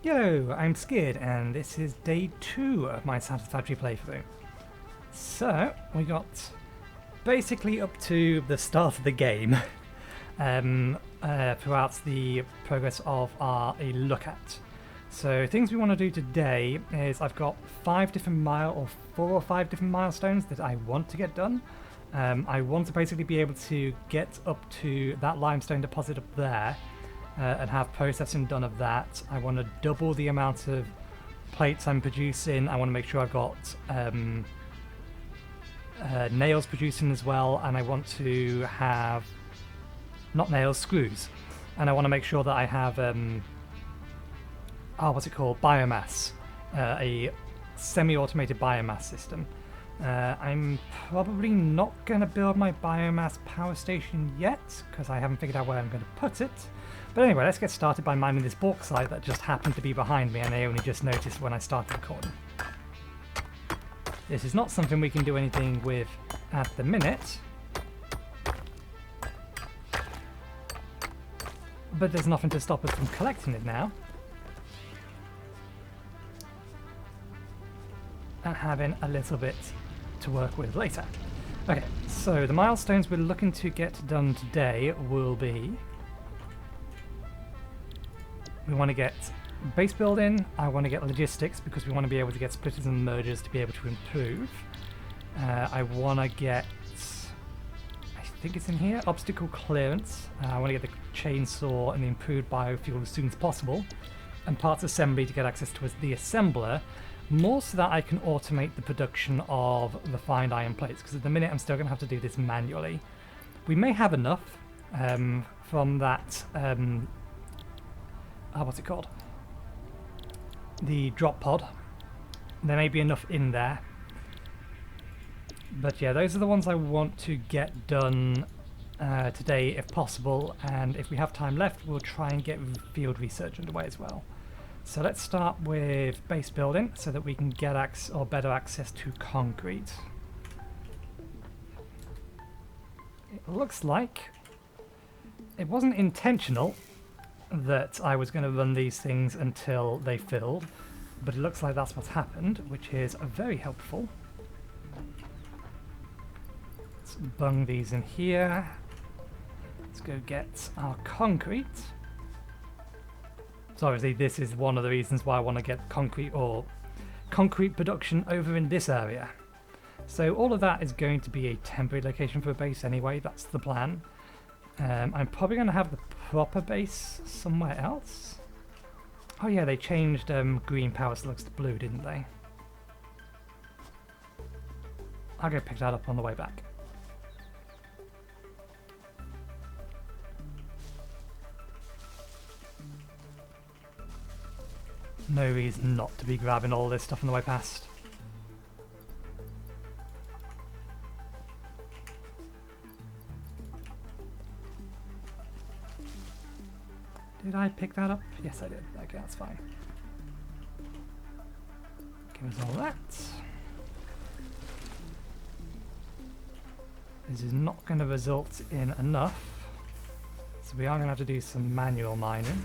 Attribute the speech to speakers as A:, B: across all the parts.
A: Yo, I'm Skid, and this is day 2 of my Satisfactory playthrough. So, we got basically up to the start of the game throughout the progress of our look at. So, things we want to do today is I've got 4 or 5 different milestones that I want to get done. I want to basically be able to get up to that limestone deposit up there. And have processing done of that. I want to double the amount of plates I'm producing. I want to make sure I've got nails producing as well, and I want to have not nails, screws, and I want to make sure that I have biomass, a semi-automated biomass system. I'm probably not going to build my biomass power station yet because I haven't figured out where I'm going to put it. But anyway, let's get started by mining this bauxite that just happened to be behind me and I only just noticed when I started recording. This is not something we can do anything with at the minute, but there's nothing to stop us from collecting it now and having a little bit to work with later. Okay, so the milestones we're looking to get done today will be: we want to get base building, I want to get logistics because we want to be able to get splitters and mergers to be able to improve. I want to get, I think it's in here, obstacle clearance. I want to get the chainsaw and the improved biofuel as soon as possible, and parts assembly to get access to the assembler, more so that I can automate the production of refined iron plates, because at the minute I'm still going to have to do this manually. We may have enough from that what's it called? The drop pod. There may be enough in there. But yeah, those are the ones I want to get done today if possible, and if we have time left we'll try and get field research underway as well. So let's start with base building so that we can get better access to concrete. It looks like it wasn't intentional that I was going to run these things until they filled, but it looks like that's what's happened, which is very helpful. Let's bung these in here. Let's go get our concrete. So obviously this is one of the reasons why I want to get concrete production over in this area. So all of that is going to be a temporary location for a base anyway, that's the plan. I'm probably going to have the proper base somewhere else. Oh yeah, they changed green power slugs to blue, didn't they? I'll go pick that up on the way back. No reason not to be grabbing all this stuff on the way past. Did I pick that up? Yes, I did. Okay, that's fine. Give us all that. This is not going to result in enough, so we are going to have to do some manual mining.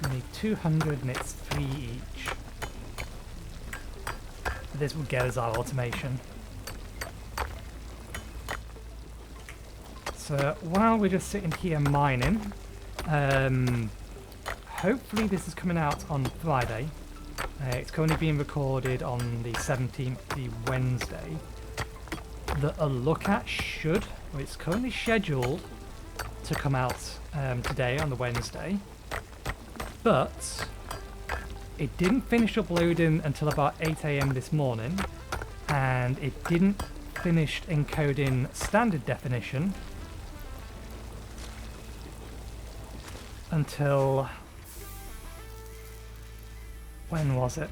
A: We need 200 and it's 3 each. This will get us our automation. So while we're just sitting here mining, hopefully this is coming out on Friday. It's currently being recorded on the 17th, the Wednesday. A look at it's currently scheduled to come out today on the Wednesday, but it didn't finish uploading until about 8 AM this morning, and it didn't finish encoding standard definition until, when was it?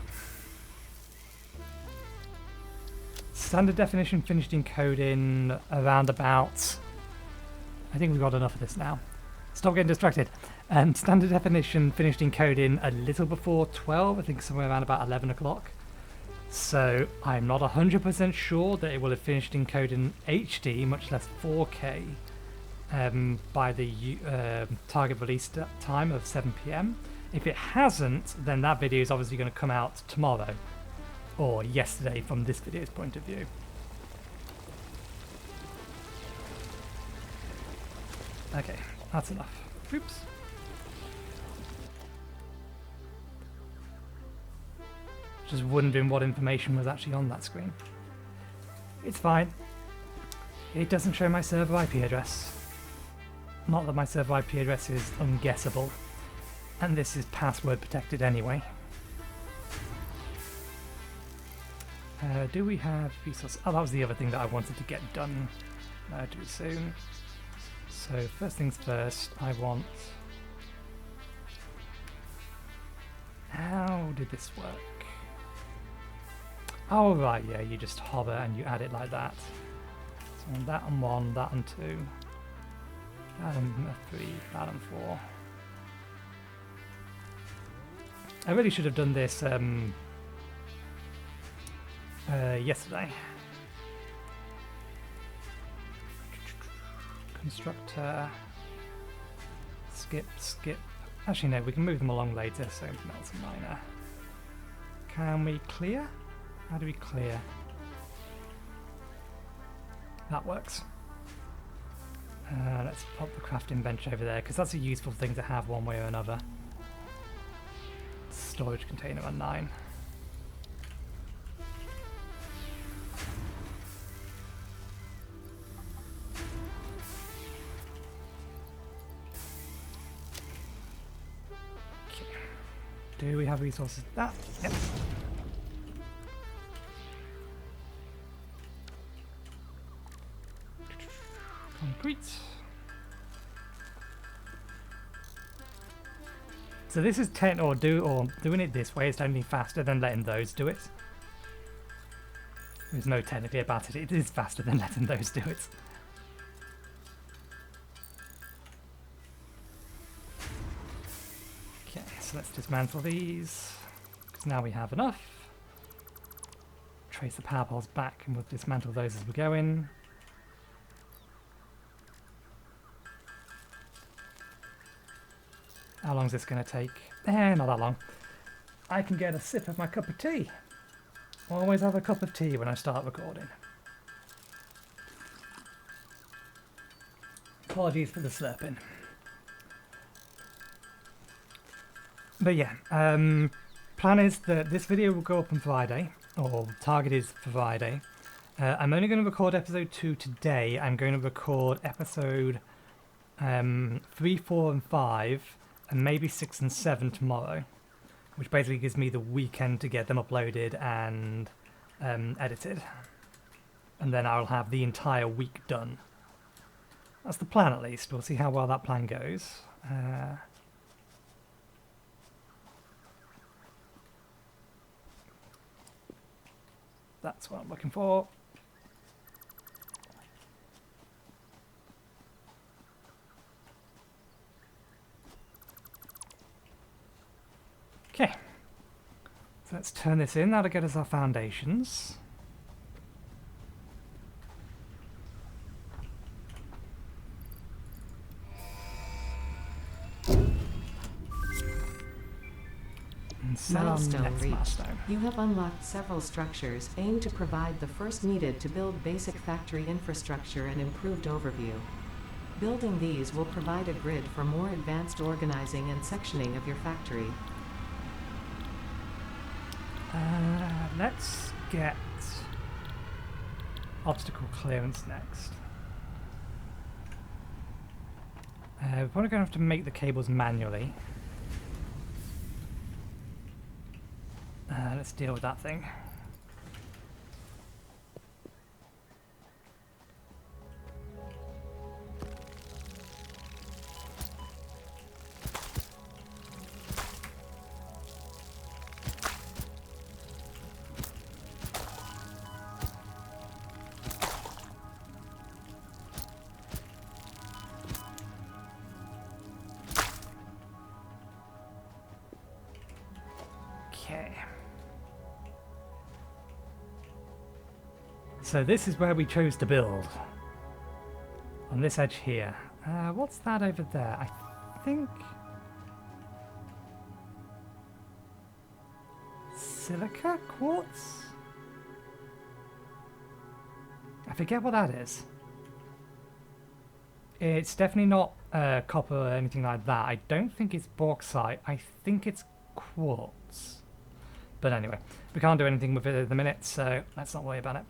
A: Standard definition finished encoding around about, I think we've got enough of this now. Stop getting distracted. Standard definition finished encoding a little before 12, I think somewhere around about 11 o'clock. So I'm not 100% sure that it will have finished encoding HD, much less 4K, by the target release time of 7 PM. If it hasn't, then that video is obviously going to come out tomorrow, or yesterday from this video's point of view. Okay, that's enough. Oops. Just wondering what information was actually on that screen. It's fine. It doesn't show my server IP address. Not that my server IP address is unguessable, and this is password protected anyway. Do we have resources? Oh, that was the other thing that I wanted to get done too soon. So first things first, I want... How did this work? Oh right, yeah, you just hover and you add it like that. So that on 1, that on 2, that on 3, that on 4. I really should have done this yesterday. Constructor, skip. Actually no, we can move them along later, so melts and miner. Can we clear? How do we clear? That works. Let's pop the crafting bench over there, because that's a useful thing to have one way or another. Storage container on 9. Okay. Do we have resources? That? Yep. Concrete. So this is doing it this way is technically faster than letting those do it. There's no technically about it. It is faster than letting those do it. Okay, so let's dismantle these, because now we have enough. Trace the power poles back and we'll dismantle those as we go in. How long is this going to take? Not that long. I can get a sip of my cup of tea. Always have a cup of tea when I start recording. Apologies for the slurping. But yeah, plan is that this video will go up on Friday, or target is for Friday. I'm only going to record episode 2 today. I'm going to record episode 3, 4 and 5, and maybe 6 and 7 tomorrow, which basically gives me the weekend to get them uploaded and edited, and then I'll have the entire week done. That's the plan, at least. We'll see how well that plan goes. That's what I'm looking for. Okay, so let's turn this in. That'll get us our foundations.
B: Milestone reached. Milestone. You have unlocked several structures aimed to provide the first needed to build basic factory infrastructure and improved overview. Building these will provide a grid for more advanced organizing and sectioning of your factory.
A: Let's get obstacle clearance next. We're probably going to have to make the cables manually. Let's deal with that thing. Okay. So this is where we chose to build. On this edge here. What's that over there? I think... Silica quartz? I forget what that is. It's definitely not copper or anything like that. I don't think it's bauxite. I think it's quartz. But anyway, we can't do anything with it at the minute, so let's not worry about it.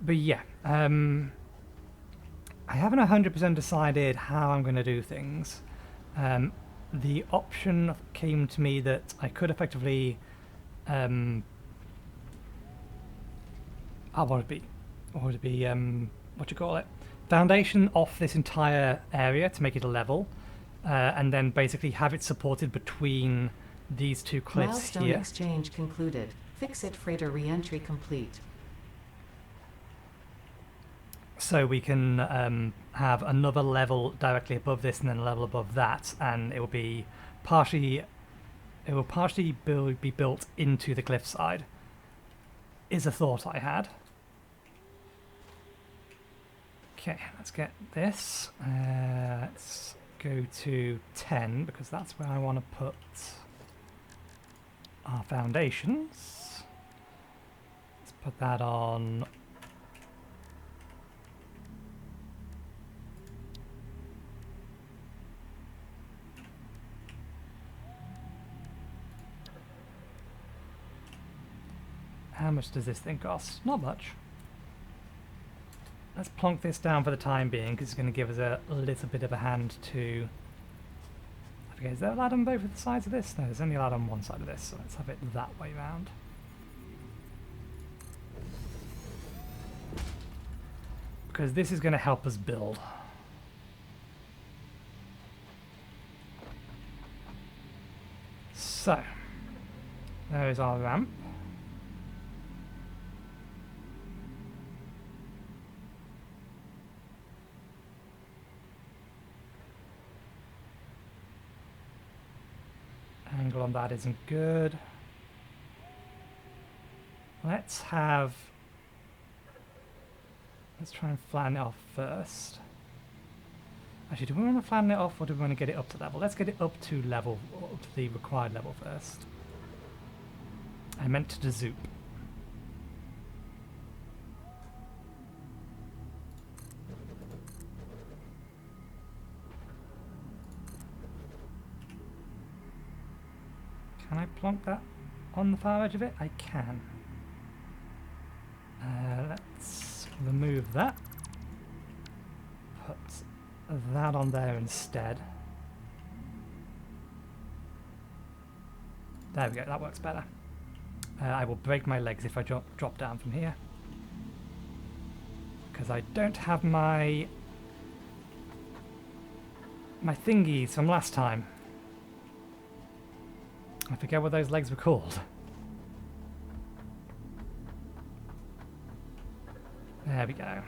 A: But yeah, I haven't 100% decided how I'm going to do things. The option came to me that I could effectively... what would it be? What would it be? What do you call it? Foundation off this entire area to make it a level, and then basically have it supported between these two cliffs
B: Milestone
A: here.
B: exchange concluded. Fix-it freighter re-entry complete.
A: So we can have another level directly above this, and then a level above that, and it will be partially. It will partially be built into the cliffside. Is a thought I had. Okay, let's get this. Let's go to 10 because that's where I want to put our foundations. Let's put that on. How much does this thing cost? Not much. Let's plonk this down for the time being because it's going to give us a little bit of a hand to... I forget, is there a ladder on both of the sides of this? No, there's only a ladder on one side of this, so let's have it that way round. Because this is going to help us build. So, there is our ramp. Angle on that isn't good. Let's try and flatten it off first. Actually, do we want to flatten it off or do we want to get it up to level? Let's get it up to level, up to the required level first. I meant to zoop. Can I plonk that on the far edge of it? I can. Let's remove that. Put that on there instead. There we go, that works better. I will break my legs if I drop down from here. Because I don't have my thingies from last time. I forget what those legs were called. There we go.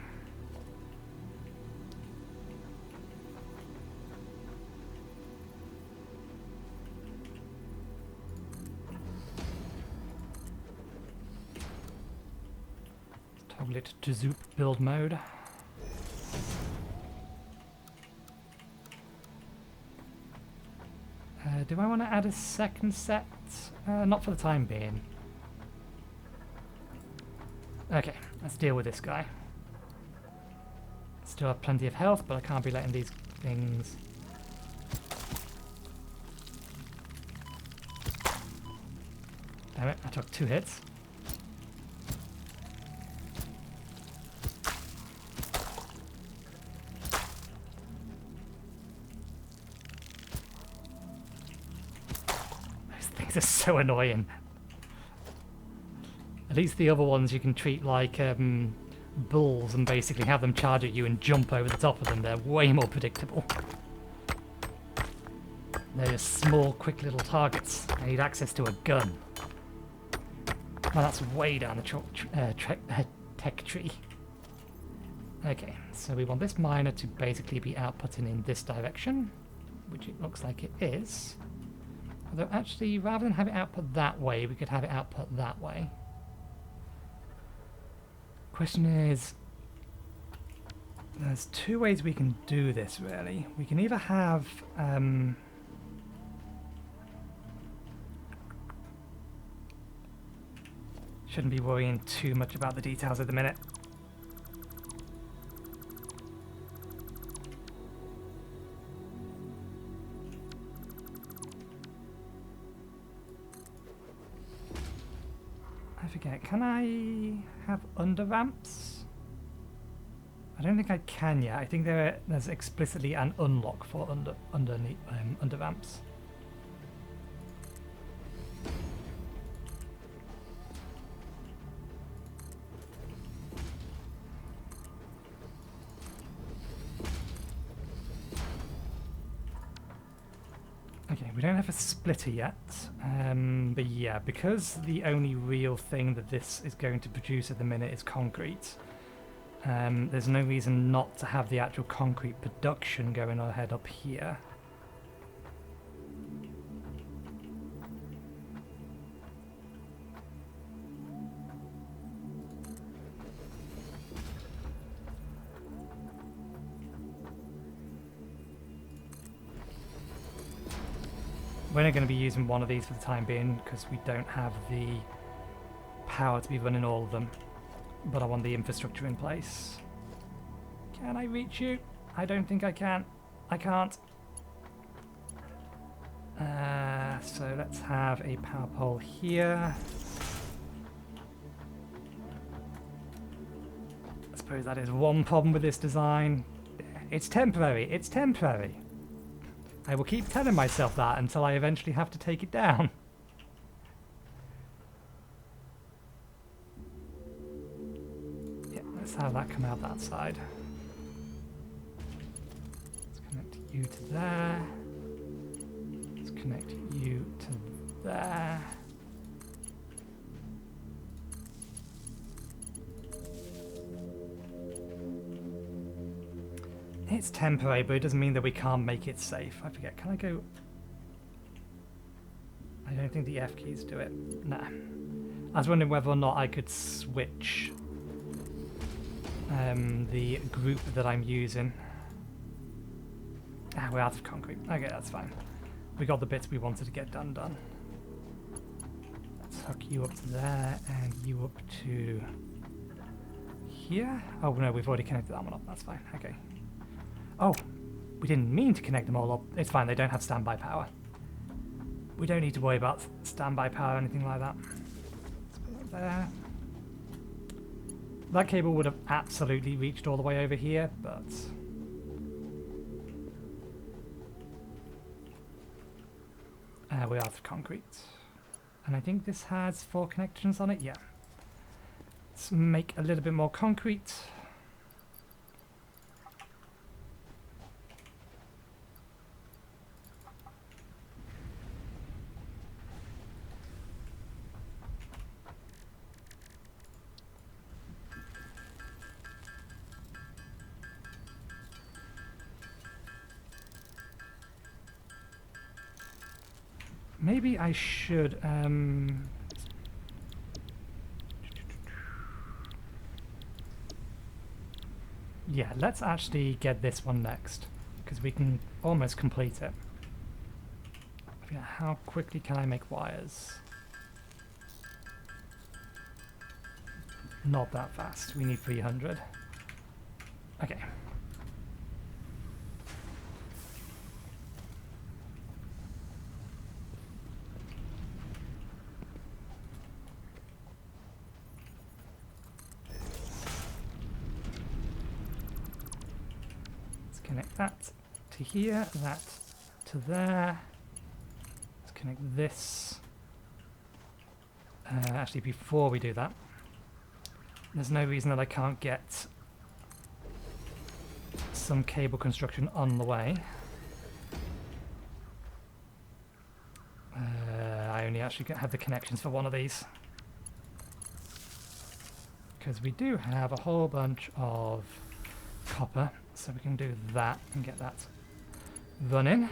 A: Toggle it to zoop build mode. Do I want to add a second set? Not for the time being. Okay, let's deal with this guy. Still have plenty of health, but I can't be letting these things... Damn it, I took 2 hits. They're so annoying. At least the other ones you can treat like bulls and basically have them charge at you and jump over the top of them. They're way more predictable. They're just small, quick little targets. I need access to a gun. Well, that's way down the tech tree. Okay, so we want this miner to basically be outputting in this direction, which it looks like it is. Although actually, rather than have it output that way, we could have it output that way. Question is, there's two ways we can do this, really. We can either have... shouldn't be worrying too much about the details at the minute. I forget, can I have under ramps? I don't think I can yet. I think there's explicitly an unlock for under ramps. Okay, we don't have a splitter yet, but yeah, because the only real thing that this is going to produce at the minute is concrete, there's no reason not to have the actual concrete production going ahead up here. We're only going to be using one of these for the time being because we don't have the power to be running all of them. But I want the infrastructure in place. Can I reach you? I don't think I can. I can't. So let's have a power pole here. I suppose that is one problem with this design. It's temporary. It's temporary. I will keep telling myself that until I eventually have to take it down. Yeah, let's have that come out that side. Let's connect you to there. Let's connect you to there. It's temporary, but it doesn't mean that we can't make it safe. I forget, can I go... I don't think the F keys do it. Nah. I was wondering whether or not I could switch the group that I'm using. Ah, we're out of concrete. Okay, that's fine. We got the bits we wanted to get done. Let's hook you up to there and you up to here. Oh no, we've already connected that one up. That's fine. Okay. Oh, we didn't mean to connect them all up. It's fine, they don't have standby power. We don't need to worry about standby power or anything like that. Let's put it there. That cable would have absolutely reached all the way over here, but... we're out of concrete. And I think this has 4 connections on it, yeah. Let's make a little bit more concrete. Maybe I should, yeah, let's actually get this one next, because we can almost complete it. Yeah, how quickly can I make wires? Not that fast, we need 300. Okay. Connect that to here, that to there. Let's connect this. Actually, before we do that, there's no reason that I can't get some cable construction on the way. I only actually have the connections for one of these. Because we do have a whole bunch of copper. So we can do that and get that running.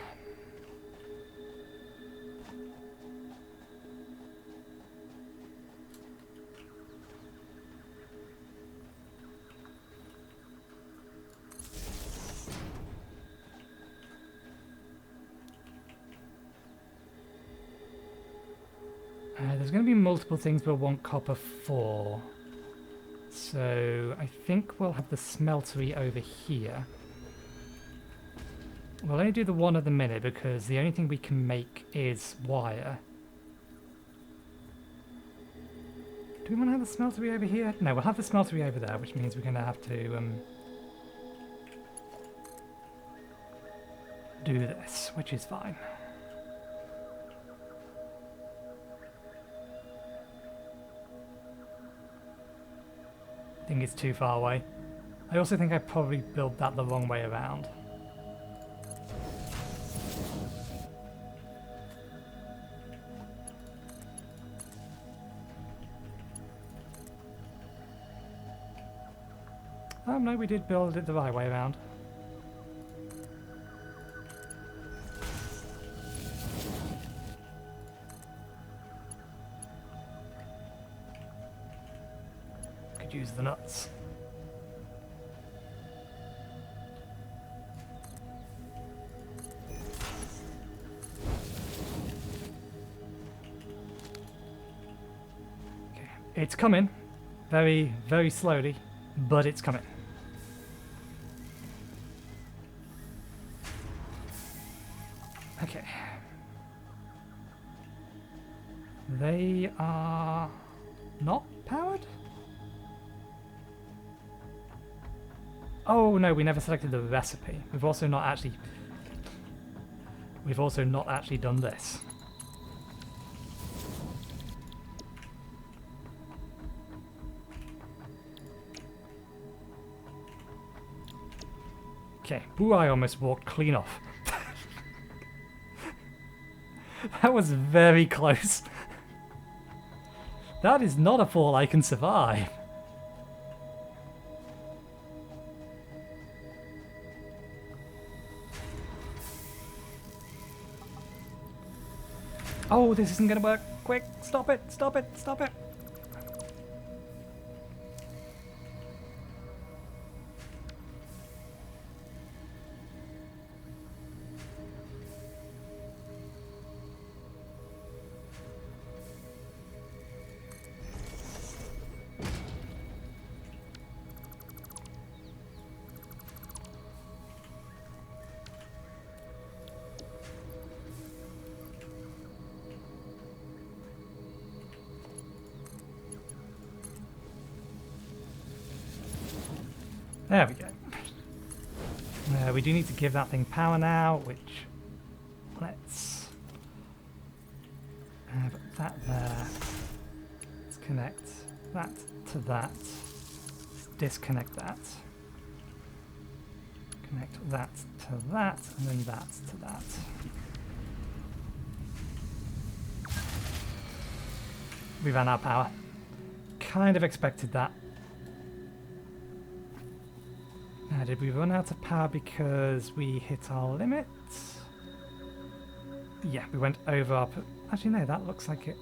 A: going to be multiple things we'll want copper for. So I think we'll have the smeltery over here. We'll only do the one at the minute because the only thing we can make is wire. Do we want to have the smeltery over here? No, we'll have the smeltery over there, which means we're going to have to do this, which is fine. I think it's too far away. I also think I probably built that the wrong way around. Oh no, we did build it the right way around. Could use the nuts. Okay, it's coming. Very, very slowly, but it's coming. Okay. They are not powered? Oh no, we never selected the recipe. We've also not actually done this. Okay, ooh, I almost walked clean off. That was very close. That is not a fall I can survive. Oh, this isn't gonna work. Quick, stop it, stop it, stop it. There we go. We do need to give that thing power now, which let's put that there. Let's connect that to that. Let's disconnect that. Connect that to that, and then that to that. We ran out of power. Kind of expected that. Did we run out of power because we hit our limit? Yeah, we went over our... Actually, no, that looks like it...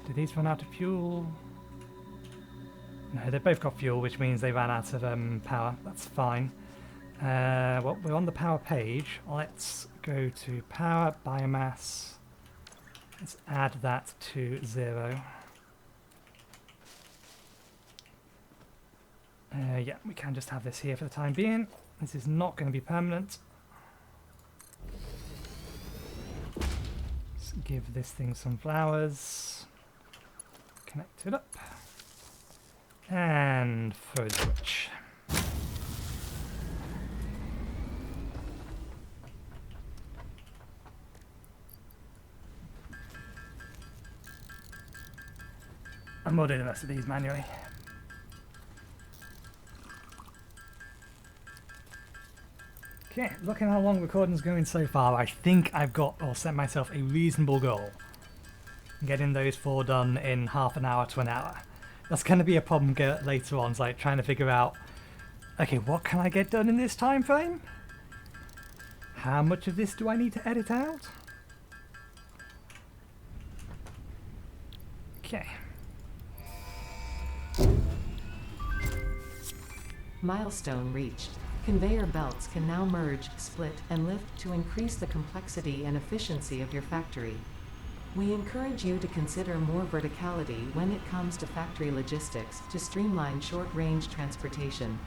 A: Did these run out of fuel? No, they both got fuel, which means they ran out of power. That's fine. Well, we're on the power page. Let's go to power, biomass. Let's add that to 0. Yeah, we can just have this here for the time being. This is not going to be permanent. Let's give this thing some flowers. Connect it up. And throw the switch. And we'll do the rest of these manually. Okay, looking how long recording's going so far, I think I've got or set myself a reasonable goal. Getting those 4 done in half an hour to an hour. That's going to be a problem later on, it's like trying to figure out, okay, what can I get done in this time frame? How much of this do I need to edit out? Okay.
B: Milestone reached. Conveyor belts can now merge, split, and lift to increase the complexity and efficiency of your factory. We encourage you to consider more verticality when it comes to factory logistics to streamline short-range transportation.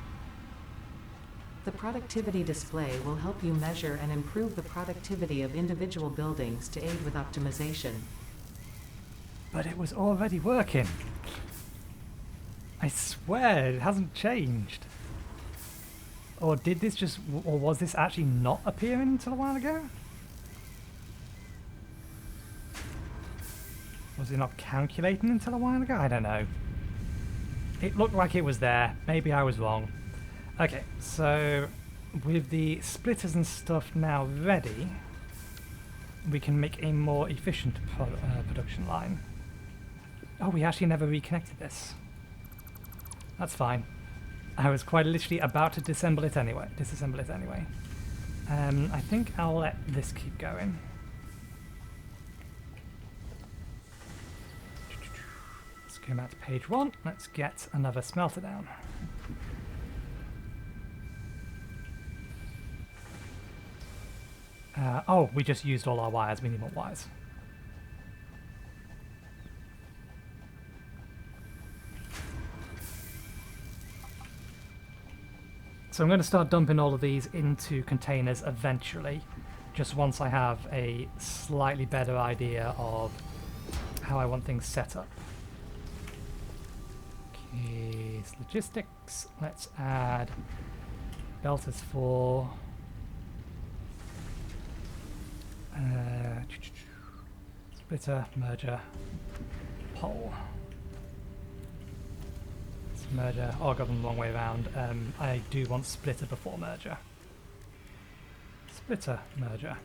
B: The productivity display will help you measure and improve the productivity of individual buildings to aid with optimization.
A: But it was already working. I swear it hasn't changed. Or did this just, or was this actually not appearing until a while ago? Was it not calculating until a while ago? I don't know. It looked like it was there. Maybe I was wrong. Okay, so with the splitters and stuff now ready, we can make a more efficient production line. Oh, we actually never reconnected this. That's fine. I was quite literally about to disassemble it anyway. I think I'll let this keep going. Let's go back to page 1. Let's get another smelter down. Oh, we just used all our wires. We need more wires. So I'm going to start dumping all of these into containers eventually, just once I have a slightly better idea of how I want things set up. Okay, it's logistics. Let's add belters for splitter, merger, pole. Merger. Oh, I got them the wrong way around. I do want splitter before merger. Splitter, merger.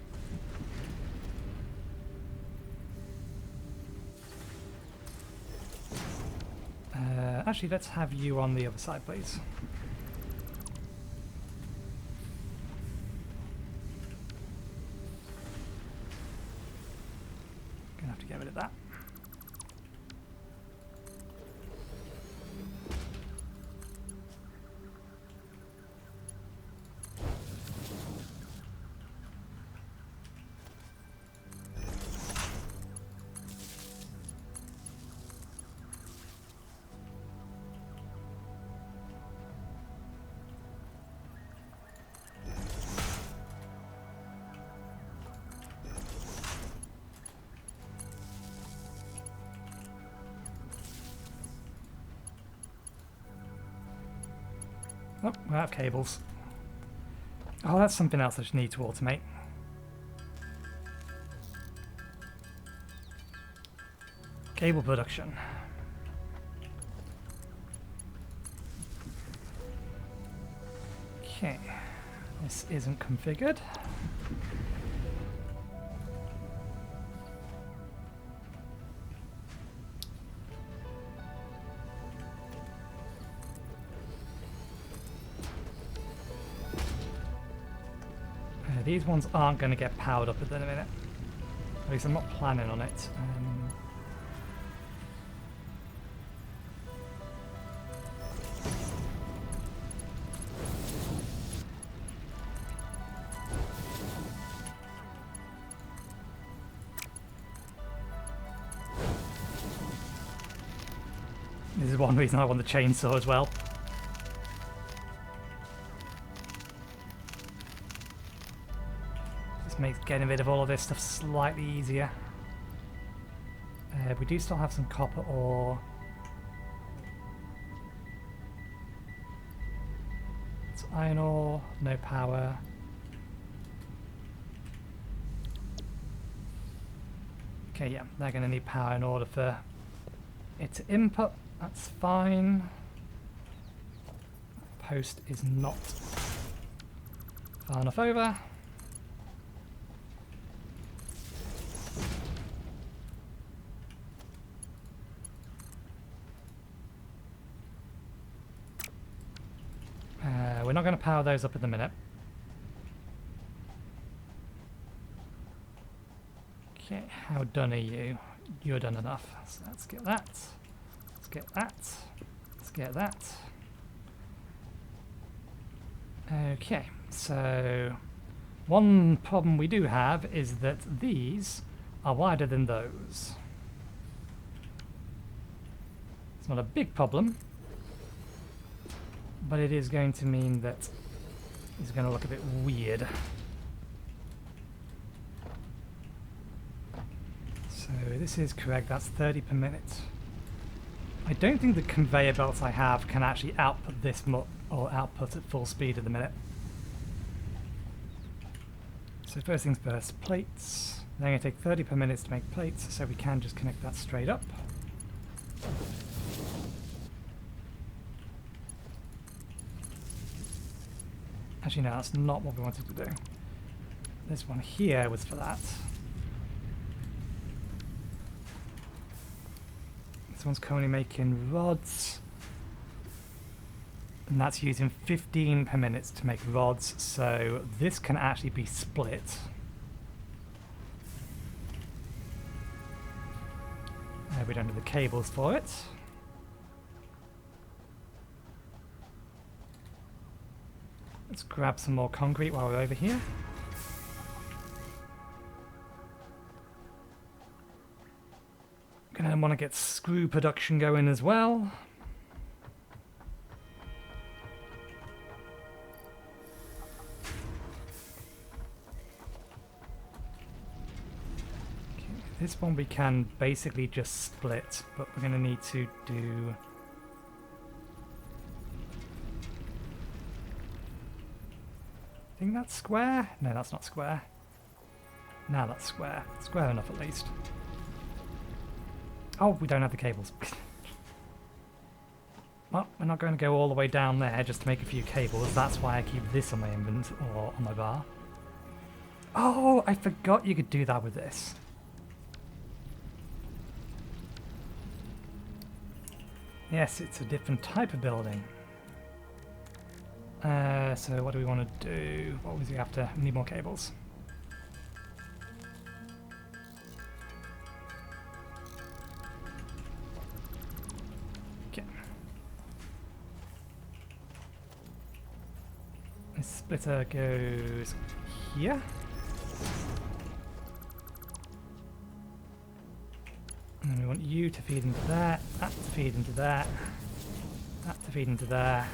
A: Actually, let's have you on the other side, please. Gonna have to get rid of that. Oh, we're out of cables. Oh, that's something else I just need to automate. Cable production. Okay, this isn't configured. These ones aren't going to get powered up at the minute. At least I'm not planning on it. This is one reason I want the chainsaw as well. Makes getting rid of all of this stuff slightly easier. We do still have some copper ore. It's iron ore, no power. Okay, yeah, they're going to need power in order for it to input. That's fine. Post is not far enough over. We're not going to power those up at the minute. Okay, how done are you? You're done enough. So let's get that. Let's get that. Let's get that. Okay, so one problem we do have is that these are wider than those. It's not a big problem, but it is going to mean that it's going to look a bit weird. So this is correct, that's 30 per minute. I don't think the conveyor belts I have can actually output this or output at full speed at the minute. So first things first, plates. They're going to take 30 per minute to make plates, so we can just connect that straight up. Actually no, that's not what we wanted to do. This one here was for that. This one's currently making rods, and that's using 15 per minute to make rods, so this can actually be split. We don't have the cables for it. Let's grab some more concrete while we're over here. Gonna want to get screw production going as well. Okay, this one we can basically just split, but we're gonna need to do... I think that's square? No, that's not square. Now that's square. Square enough at least. Oh, we don't have the cables. Well, we're not going to go all the way down there just to make a few cables. That's why I keep this on my inventory or on my bar. Oh, I forgot you could do that with this. Yes, it's a different type of building. So what do we want to do? What was we after? We need more cables. Okay. This splitter goes here. And we want you to feed into that to feed into that to feed into there.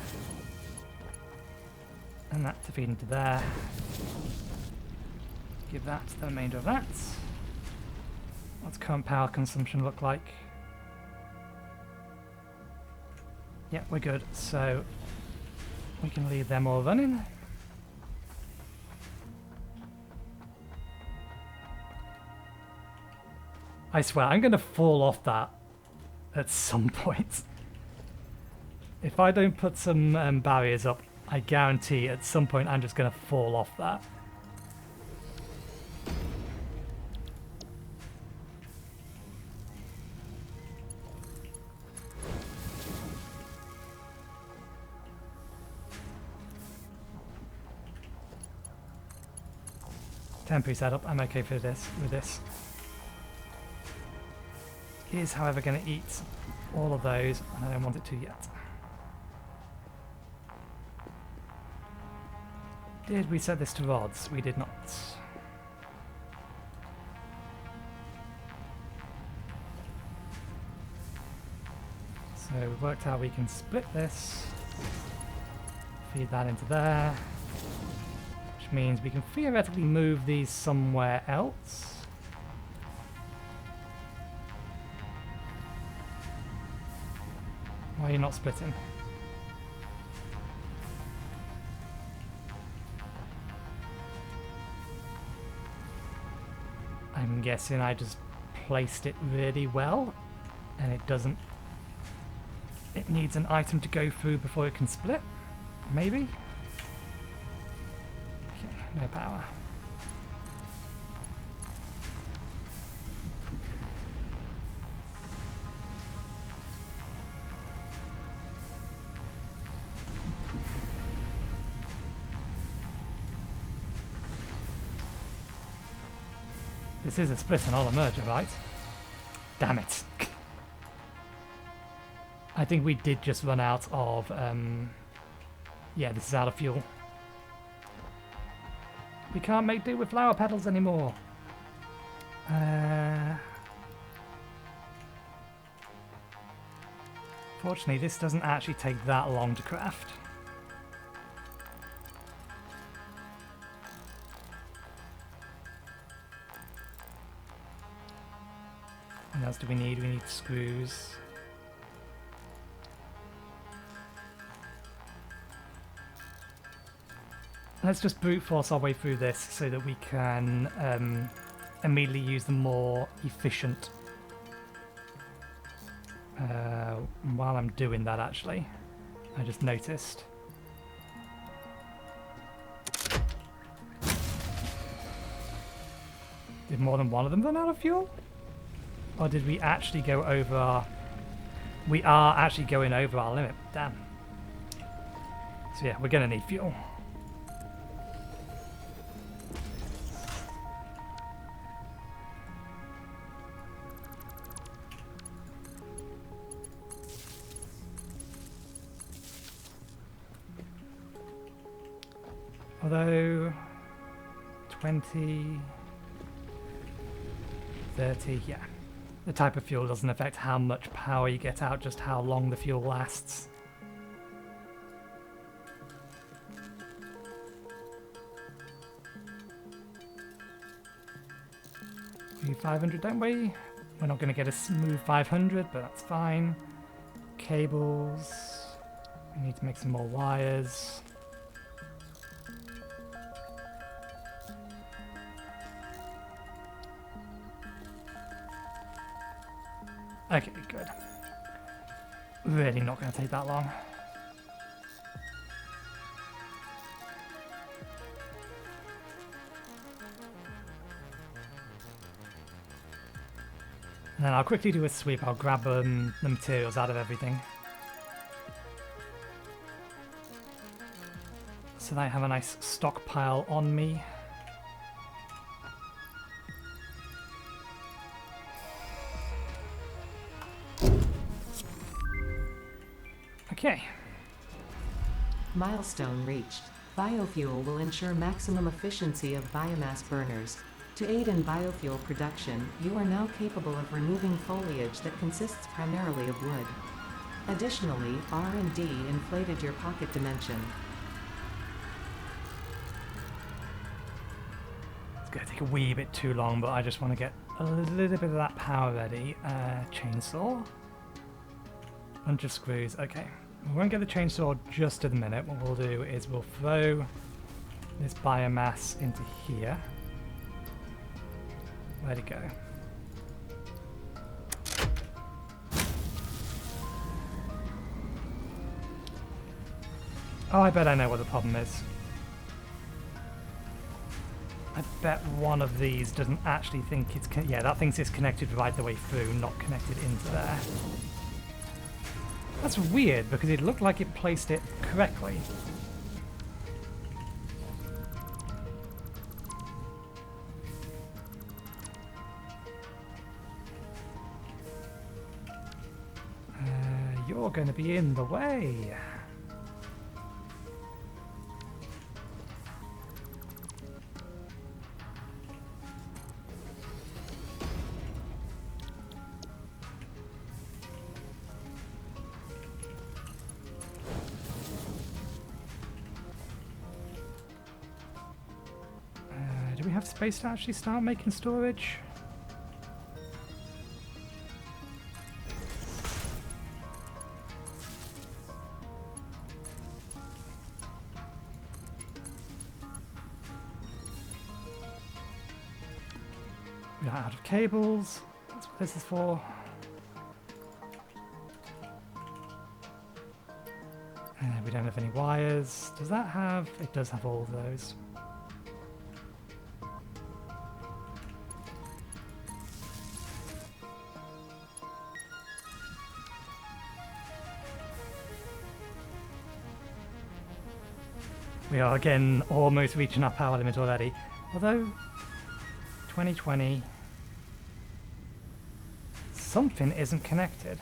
A: And that to feed into there. Give that to the remainder of that. What's current power consumption look like? Yeah, we're good. So we can leave them all running. I swear, I'm going to fall off that at some point. If I don't put some barriers up, I guarantee at some point I'm just going to fall off that. Temporary setup, I'm okay for this with this. It is, however, going to eat all of those, and I don't want it to yet. Did we set this to rods? We did not. So we've worked out we can split this, feed that into there, which means we can theoretically move these somewhere else. Why are you not splitting? I'm guessing I just placed it really well, and it doesn't... It needs an item to go through before it can split? Maybe? Okay, no power. This is a split and all a merger, right? Damn it. I think we did just run out of... yeah, this is out of fuel. We can't make do with flower petals anymore. Fortunately, this doesn't actually take that long to craft. What else do we need? We need screws. Let's just brute force our way through this so that we can immediately use the more efficient. While I'm doing that, actually, I just noticed. Did more than one of them run out of fuel? Or did we actually go over our... We are actually going over our limit. Damn. So yeah, we're going to need fuel. Although 20, 30, yeah. The type of fuel doesn't affect how much power you get out, just how long the fuel lasts. We need 500, don't we? We're not going to get a smooth 500, but that's fine. Cables. We need to make some more wires. Okay, good. Really not going to take that long. And then I'll quickly do a sweep. I'll grab the materials out of everything. So that I have a nice stockpile on me. Okay.
B: Milestone reached. Biofuel will ensure maximum efficiency of biomass burners. To aid in biofuel production, you are now capable of removing foliage that consists primarily of wood. Additionally, R&D inflated your pocket dimension.
A: It's going to take a wee bit too long, but I just want to get a little bit of that power ready. Chainsaw. Bunch of screws. Okay. We won't get the chainsaw just at the minute. What we'll do is we'll throw this biomass into here. Where'd it go? Oh, I bet I know what the problem is. I bet one of these doesn't actually think it's... Yeah, that thinks it's connected right the way through, not connected into there. That's weird, because it looked like it placed it correctly. You're going to be in the way. Do we have space to actually start making storage? We're out of cables. That's what this is for. We don't have any wires. Does that have... It does have all of those. We are again almost reaching our power limit already. Although, 2020, something isn't connected.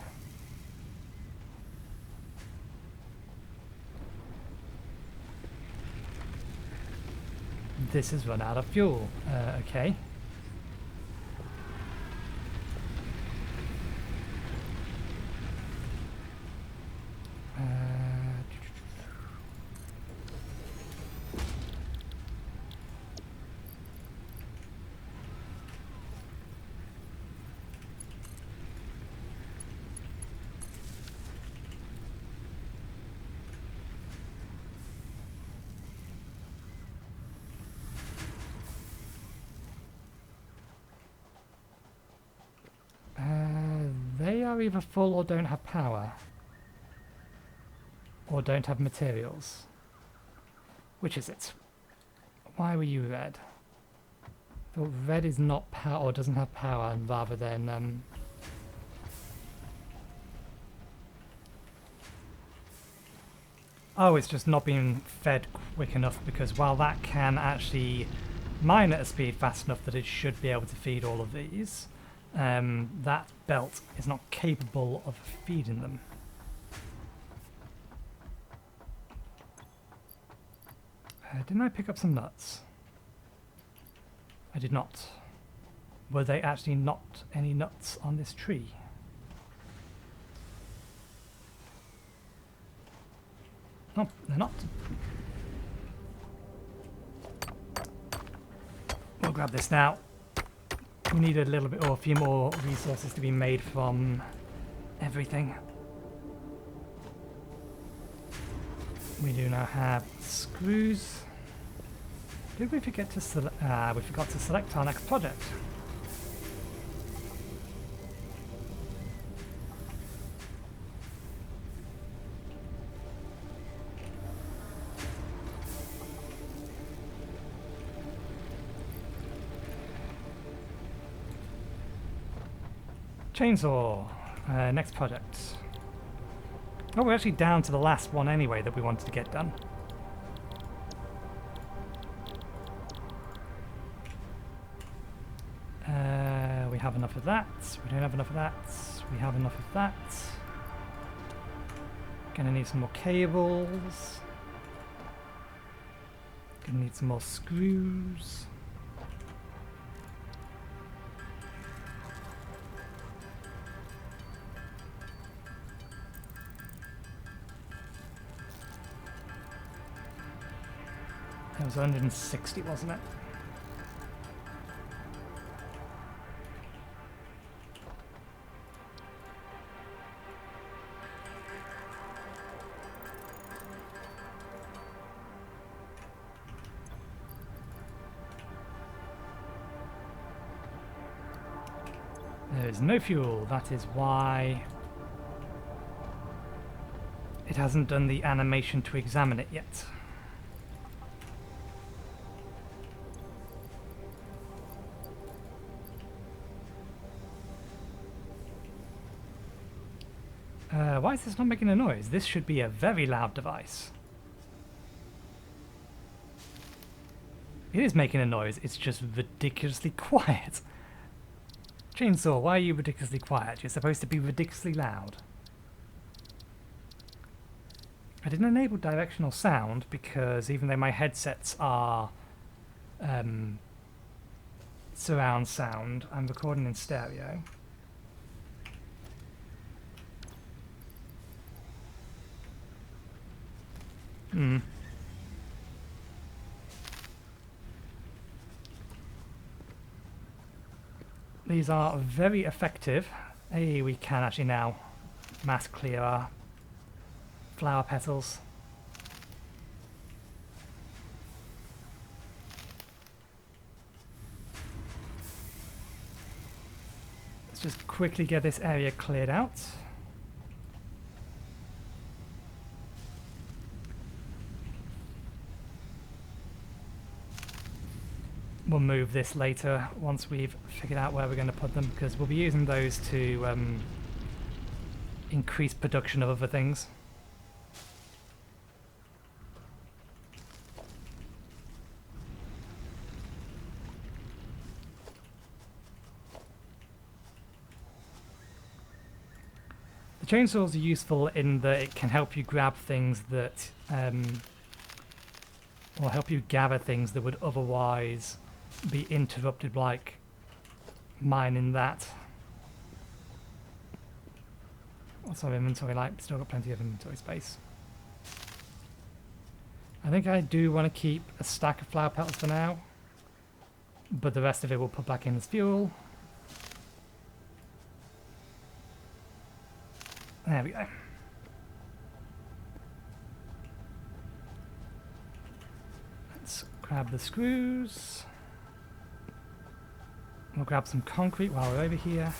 A: This has run out of fuel. Okay. are either full or don't have power. Or don't have materials. Which is it? Why were you red? Thought red is not power or doesn't have power, and rather than oh, it's just not being fed quick enough, because while that can actually mine at a speed fast enough that it should be able to feed all of these, that belt is not capable of feeding them. Didn't I pick up some nuts? I did not. Were they actually not any nuts on this tree? No, they're not. We'll grab this now. We need a little bit or a few more resources to be made from everything. We do now have screws. Did we forget to select? We forgot to select our next project. Chainsaw. Next project. Oh, we're actually down to the last one anyway that we wanted to get done. We have enough of that. We don't have enough of that. We have enough of that. Gonna need some more cables. Gonna need some more screws. It was 160, wasn't it? There is no fuel. That is why it hasn't done the animation to examine it yet. Why is this not making a noise? This should be a very loud device. It is making a noise, it's just ridiculously quiet. Chainsaw, why are you ridiculously quiet? You're supposed to be ridiculously loud. I didn't enable directional sound because even though my headsets are surround sound, I'm recording in stereo. These are very effective. Hey, we can actually now mass clear our flower petals. Let's just quickly get this area cleared out. We'll move this later once we've figured out where we're going to put them, because we'll be using those to increase production of other things. The chainsaws are useful in that it can help you grab things that or help you gather things that would otherwise be interrupted, like mining that. What's our inventory like? Still got plenty of inventory space. I think I do want to keep a stack of flower petals for now, but the rest of it we'll put back in as fuel. There we go. Let's grab the screws. We'll grab some concrete while we're over here.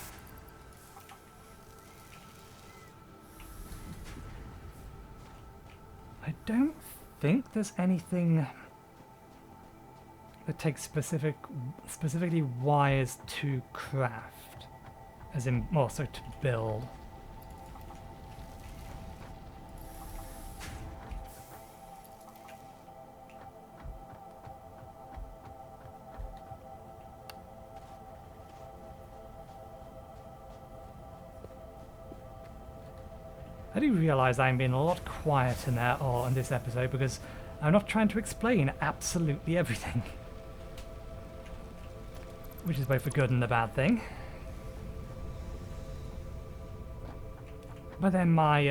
A: don't think there's anything that takes specifically wires to craft, as in also to build. I do realise I'm being a lot quieter now or in this episode because I'm not trying to explain absolutely everything. Which is both a good and a bad thing. But then my,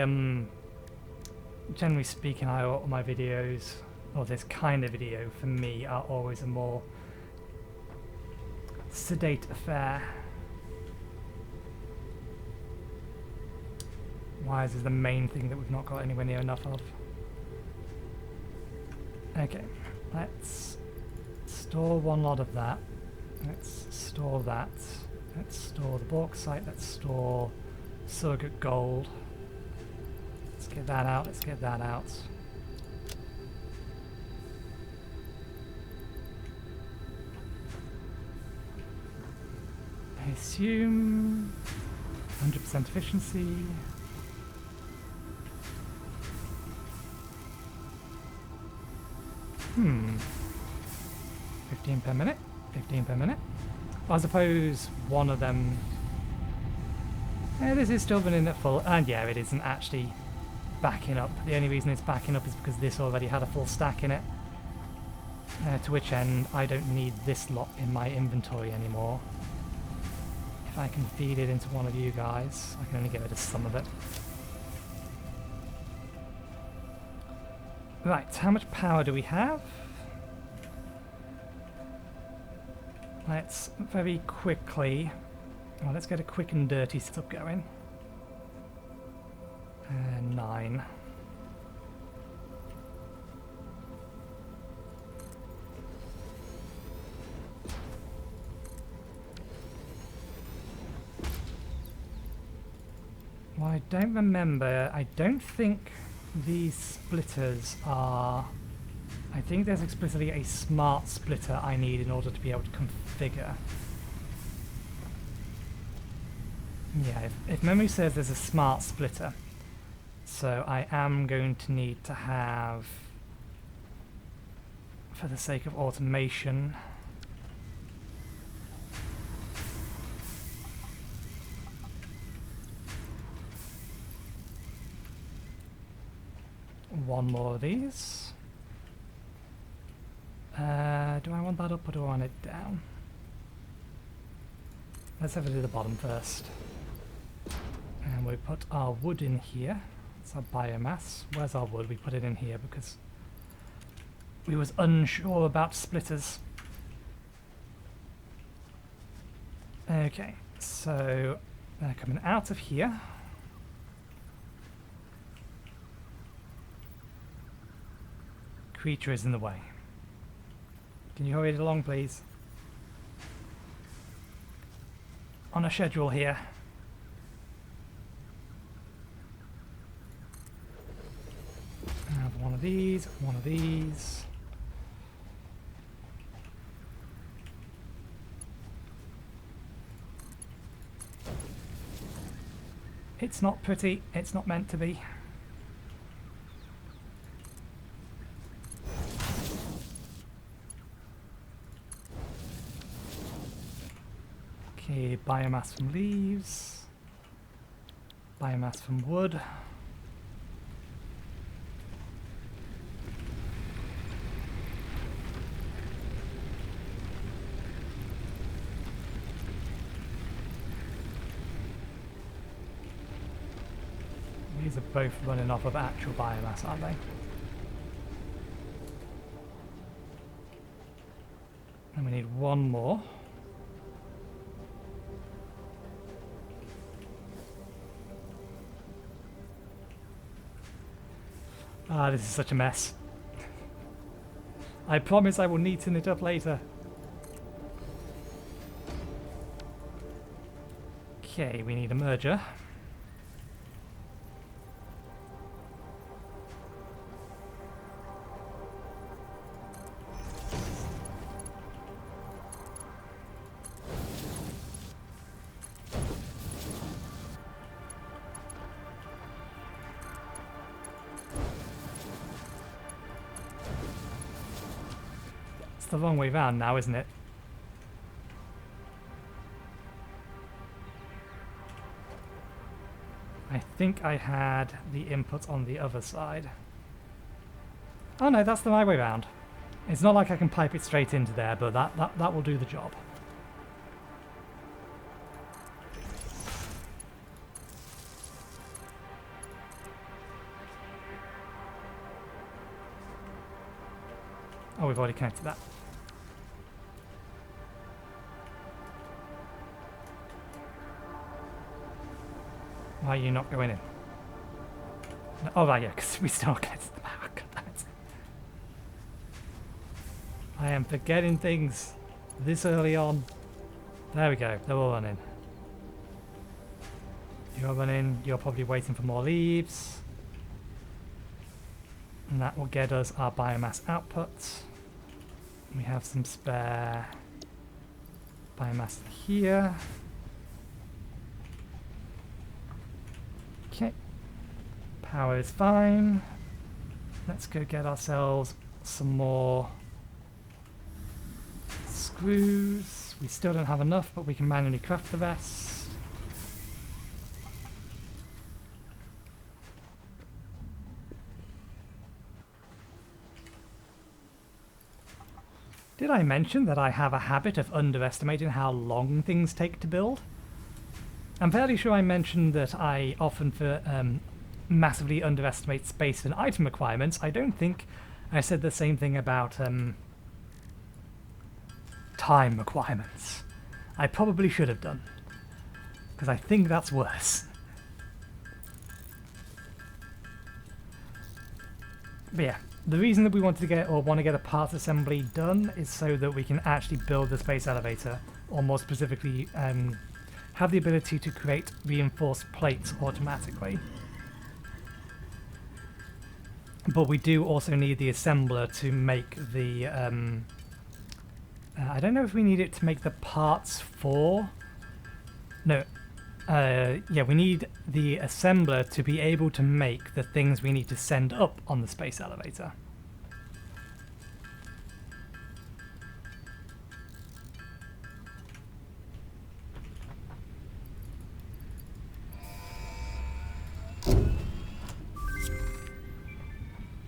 A: generally speaking, all my videos, or this kind of video for me, are always a more sedate affair. Wires is the main thing that we've not got anywhere near enough of. Okay, let's store one lot of that. Let's store that. Let's store the bauxite. Let's store surrogate gold. Let's get that out. Let's get that out. I assume 100% efficiency. Hmm. 15 per minute. 15 per minute. I suppose one of them... this is still running at full, and yeah, it isn't actually backing up. The only reason it's backing up is because this already had a full stack in it. To which end, I don't need this lot in my inventory anymore. If I can feed it into one of you guys, I can only get rid of some of it. Right, how much power do we have? Let's very quickly... well, let's get a quick and dirty setup going. 9. Well, I don't remember. I don't think these splitters are... I think there's explicitly a smart splitter I need in order to be able to configure. Yeah, if memory serves, there's a smart splitter. So I am going to need to have, for the sake of automation, one more of these. Do I want that up or do I want it down? Let's have it at the bottom first. And we put our wood in here. It's our biomass. Where's our wood? We put it in here because we was unsure about splitters. Okay, so they're coming out of here. Creature is in the way. Can you hurry it along, please? On a schedule here. Have one of these, one of these. It's not pretty, it's not meant to be. Okay, biomass from leaves, biomass from wood. These are both running off of actual biomass, aren't they? And we need one more. Ah, this is such a mess. I promise I will neaten it up later. Okay, we need a merger. the wrong way round now, isn't it? I think I had the input on the other side. Oh no, that's the right way round. It's not like I can pipe it straight into there, but that will do the job. Oh, we've already connected that. Why are you not going in? No, oh, right, yeah, because we still connected the power. I am forgetting things this early on. There we go, they're all running. You're running, you're probably waiting for more leaves. And that will get us our biomass output. We have some spare biomass here. Okay, power is fine. Let's go get ourselves some more screws. We still don't have enough, but we can manually craft the rest. Did I mention that I have a habit of underestimating how long things take to build? I'm fairly sure I mentioned that I often massively underestimate space and item requirements. I don't think I said the same thing about time requirements. I probably should have done, because I think that's worse. But yeah, the reason that we wanted to get, or want to get a parts assembly done, is so that we can actually build the space elevator, or more specifically, have the ability to create reinforced plates automatically. But we do also need the assembler to make the I don't know if we need it to make the parts for... No. Yeah, we need the assembler to be able to make the things we need to send up on the space elevator.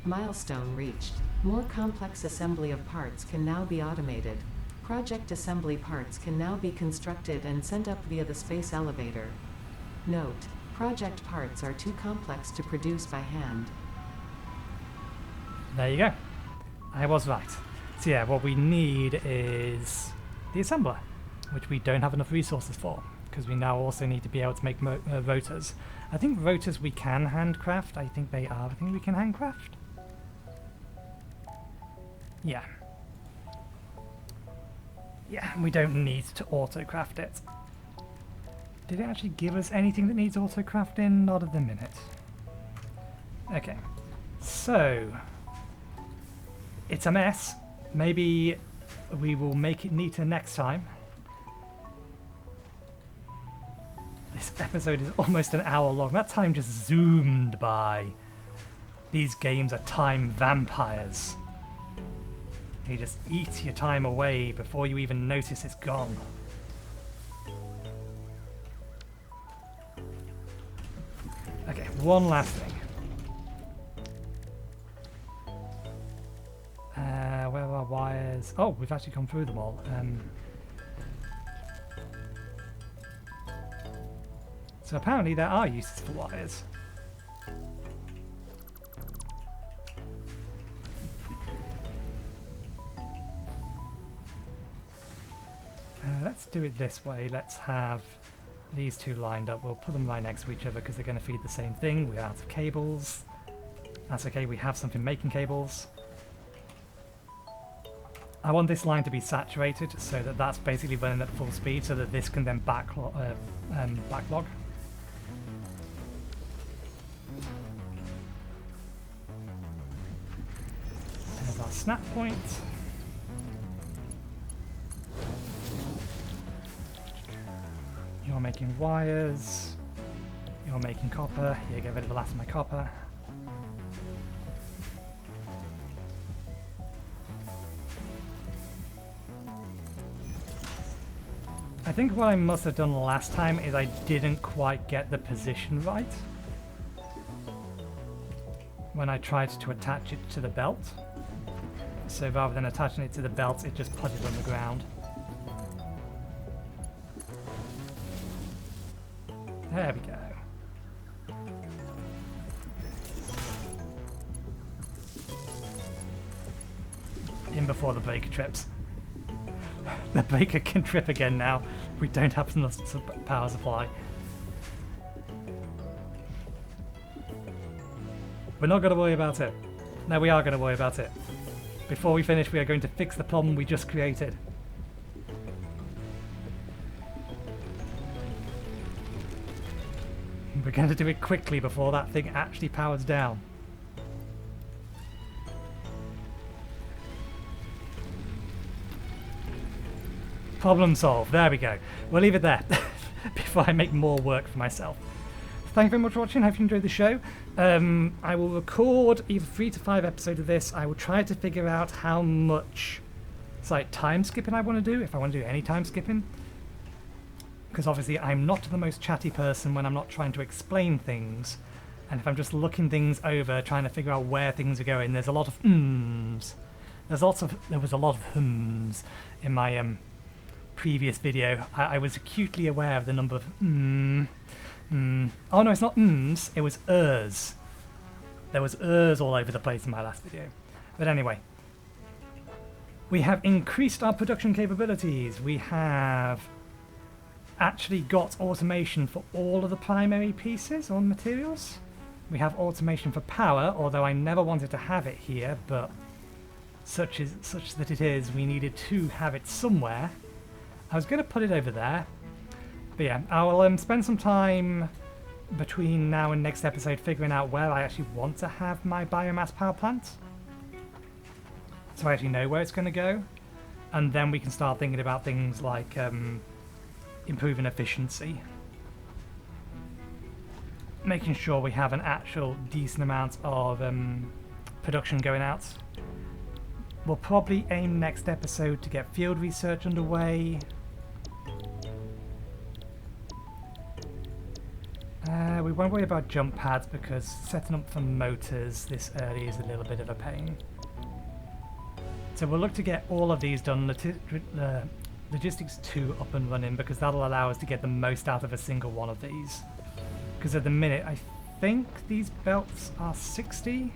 B: Milestone reached. More complex assembly of parts can now be automated. Project assembly parts can now be constructed and sent up via the space elevator. Note: project parts are too complex to produce by hand.
A: There you go. I was right. So yeah, what we need is the assembler, which we don't have enough resources for, because we now also need to be able to make rotors. I think rotors we can handcraft. I think they are. I think we can handcraft. Yeah. Yeah, we don't need to auto-craft it. Did it actually give us anything that needs auto-crafting? Not at the minute. Okay. So, it's a mess. Maybe we will make it neater next time. This episode is almost an hour long. That time just zoomed by. These games are time vampires. You just eat your time away before you even notice it's gone. Okay, one last thing. Where are our wires? Oh, we've actually gone through them all. So apparently there are uses for wires. Let's do it this way. Let's have these two lined up. We'll put them right next to each other because they're going to feed the same thing. We're out of cables. That's okay, we have something making cables. I want this line to be saturated so that that's basically running at full speed so that this can then backlog. There's our snap point. You're making wires. You're making copper. Yeah, get rid of the last of my copper. I think what I must have done last time is I didn't quite get the position right when I tried to attach it to the belt. So rather than attaching it to the belt, it just put it on the ground. There we go. In before the breaker trips. The breaker can trip again now. We don't have enough power supply. We're not going to worry about it. No, we are going to worry about it. Before we finish, we are going to fix the problem we just created. We're going to do it quickly before that thing actually powers down. Problem solved. There we go. We'll leave it there before I make more work for myself. Thank you very much for watching. Hope you enjoyed the show. I will record either 3 to 5 episodes of this. I will try to figure out how much time skipping I want to do, if I want to do any time skipping. Because obviously I'm not the most chatty person when I'm not trying to explain things. And if I'm just looking things over, trying to figure out where things are going, there's a lot of ums. There was a lot of hums in my previous video. I was acutely aware of the number of Oh no, it's not ums, it was ers. There was ers all over the place in my last video. But anyway, we have increased our production capabilities. We have actually got automation for all of the primary pieces or materials. We have automation for power, although I never wanted to have it here, but such that it is, we needed to have it somewhere. I was going to put it over there, but yeah, I will spend some time between now and next episode figuring out where I actually want to have my biomass power plant, so I actually know where it's going to go, and then we can start thinking about things like improving efficiency, making sure we have an actual decent amount of production going out. We'll probably aim next episode to get field research underway. We won't worry about jump pads because setting up for motors this early is a little bit of a pain. So we'll look to get all of these done, Logistics 2 up and running, because that'll allow us to get the most out of a single one of these. Because at the minute, I think these belts are 60.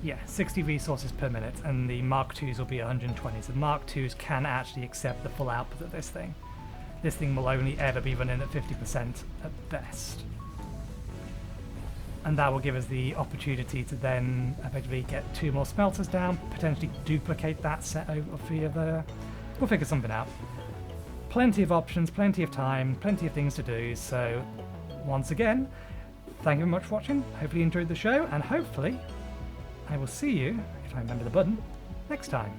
A: Yeah, 60 resources per minute, and the Mark 2s will be 120. So the Mark 2s can actually accept the full output of this thing. This thing will only ever be running at 50% at best. And that will give us the opportunity to then effectively get 2 more smelters down, potentially duplicate that set over 3 of the... We'll figure something out. Plenty of options, plenty of time, plenty of things to do, so once again, thank you very much for watching. Hopefully you enjoyed the show, and hopefully I will see you, if I remember the button, next time.